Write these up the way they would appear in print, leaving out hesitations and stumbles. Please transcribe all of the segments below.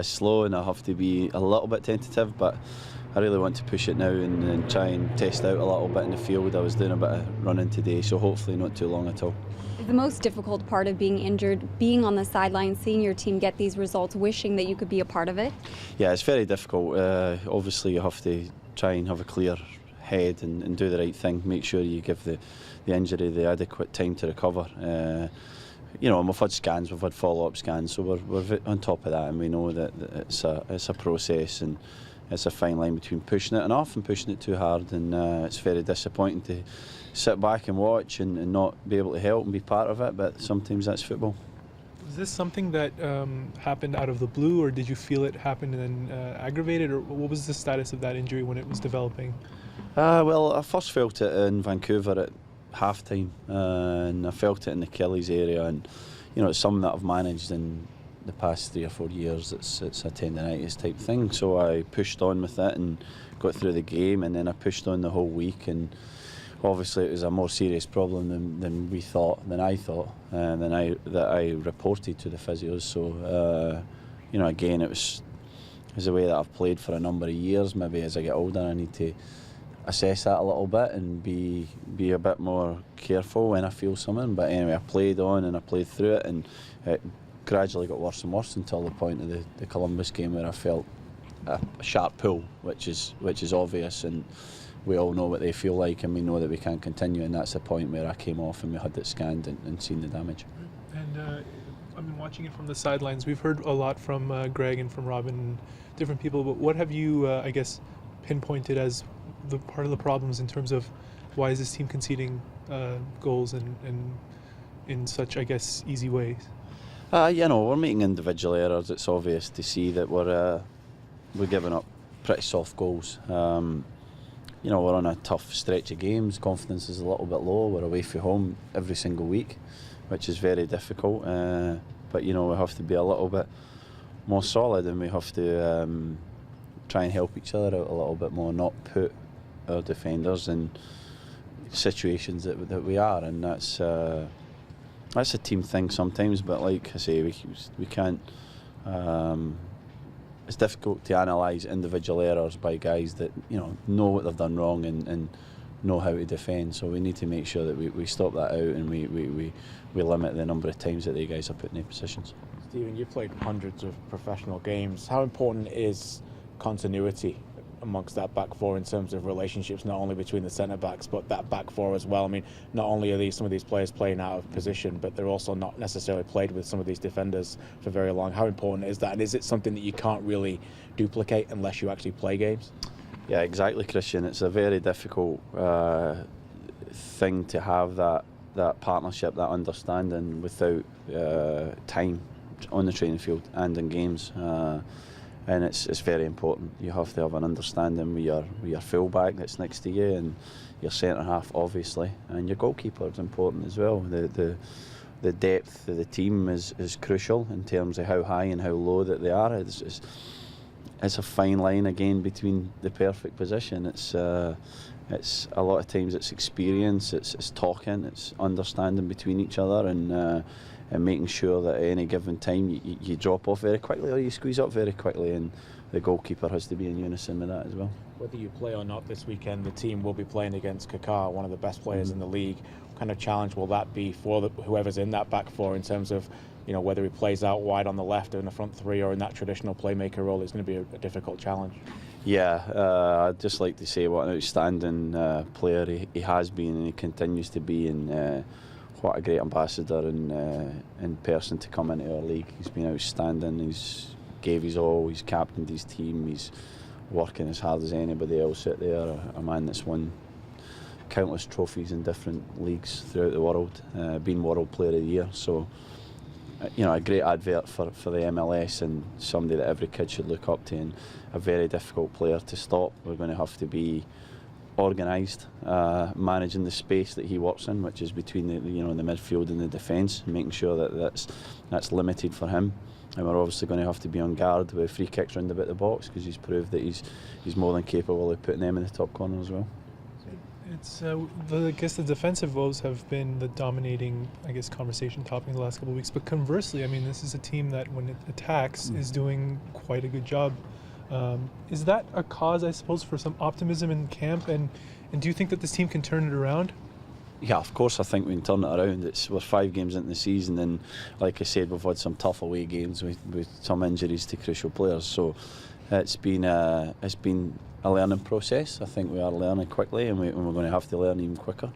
slow and I have to be a little bit tentative, but I really want to push it now and try and test out a little bit in the field. I was doing a bit of running today, so hopefully not too long at all. Is the most difficult part of being injured being on the sidelines, seeing your team get these results, wishing that you could be a part of it? Yeah, it's very difficult. Obviously you have to try and have a clear head and do the right thing, make sure you give the injury the adequate time to recover. You know, we've had scans, we've had follow-up scans, so we're on top of that, and we know that it's a process, and it's a fine line between pushing it and off and pushing it too hard, and it's very disappointing to sit back and watch and not be able to help and be part of it, but sometimes that's football. Was this something that happened out of the blue, or did you feel it happened and then aggravated, or what was the status of that injury when it was developing? Well, I first felt it in Vancouver at half-time, and I felt it in the Achilles area, and you know, it's something that I've managed in the past 3 or 4 years. It's a tendinitis type thing, so I pushed on with it and got through the game, and then I pushed on the whole week, and obviously it was a more serious problem than I thought, that I reported to the physios. So you know, again, it was a way that I've played for a number of years. Maybe as I get older I need to assess that a little bit and be a bit more careful when I feel something. But anyway, I played on and I played through it, and it gradually got worse and worse until the point of the Columbus game, where I felt a sharp pull, which is obvious, and we all know what they feel like, and we know that we can't continue, and that's the point where I came off and we had it scanned and seen the damage. And I mean, watching it from the sidelines, we've heard a lot from Greg and from Robin and different people, but what have you, I guess, pinpointed as the part of the problems in terms of why is this team conceding goals and in such, I guess, easy ways? You know, we're making individual errors. It's obvious to see that we're giving up pretty soft goals. You know, we're on a tough stretch of games. Confidence is a little bit low. We're away from home every single week, which is very difficult. But you know, we have to be a little bit more solid, and we have to try and help each other out a little bit more, not put our defenders in situations that we are, and that's a team thing sometimes. But like I say, we can't. It's difficult to analyse individual errors by guys that know what they've done wrong and know how to defend. So we need to make sure that we stop that out, and we limit the number of times that the guys are put in their positions. Stephen, you've played hundreds of professional games. How important is continuity amongst that back four in terms of relationships, not only between the centre backs but that back four as well? I mean, not only are some of these players playing out of position, but they're also not necessarily played with some of these defenders for very long. How important is that, and is it something that you can't really duplicate unless you actually play games? Yeah, exactly, Christian. It's a very difficult thing to have that partnership, that understanding without time on the training field and in games. And it's very important. You have to have an understanding with your full-back that's next to you, and your centre-half, obviously, and your goalkeeper is important as well. The depth of the team is crucial in terms of how high and how low that they are. It's a fine line, again, between the perfect position. It's a lot of times it's experience, it's talking, it's understanding between each other, and making sure that at any given time you drop off very quickly or you squeeze up very quickly, and the goalkeeper has to be in unison with that as well. Whether you play or not this weekend, the team will be playing against Kaká, one of the best players in the league. What kind of challenge will that be for whoever's in that back four, in terms of whether he plays out wide on the left or in the front three or in that traditional playmaker role? It's going to be a difficult challenge. Yeah, I'd just like to say what an outstanding player he has been and he continues to be, and what a great ambassador in person to come into our league. He's been outstanding. He's gave his all. He's captained his team. He's working as hard as anybody else out there. A man that's won countless trophies in different leagues throughout the world, been World Player of the Year. So, a great advert for the MLS, and somebody that every kid should look up to, and a very difficult player to stop. We're going to have to be organised, managing the space that he works in, which is between the midfield and the defence, making sure that that's limited for him. And we're obviously going to have to be on guard with free kicks round about the box, because he's proved that he's more than capable of putting them in the top corner as well. It's I guess the defensive woes have been the dominating, I guess, conversation topic in the last couple of weeks. But conversely, I mean, this is a team that, when it attacks, is doing quite a good job. Is that a cause, I suppose, for some optimism in camp? And do you think that this team can turn it around? Yeah, of course I think we can turn it around. We're 5 games into the season, and like I said, we've had some tough away games with some injuries to crucial players. So it's been a learning process. I think we are learning quickly, and we're going to have to learn even quicker.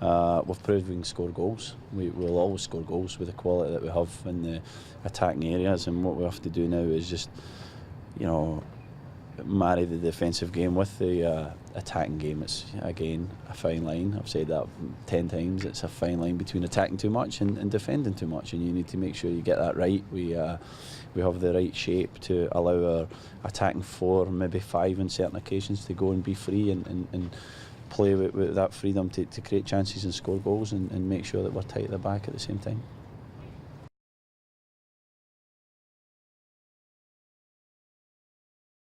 We've proved we can score goals. We'll always score goals with the quality that we have in the attacking areas, and what we have to do now is just, marry the defensive game with the attacking game. It's, again, a fine line. I've said that 10 times. It's a fine line between attacking too much and defending too much, and you need to make sure you get that right. We have the right shape to allow our attacking 4, maybe 5 on certain occasions, to go and be free and play with that freedom to create chances and score goals, and make sure that we're tight at the back at the same time.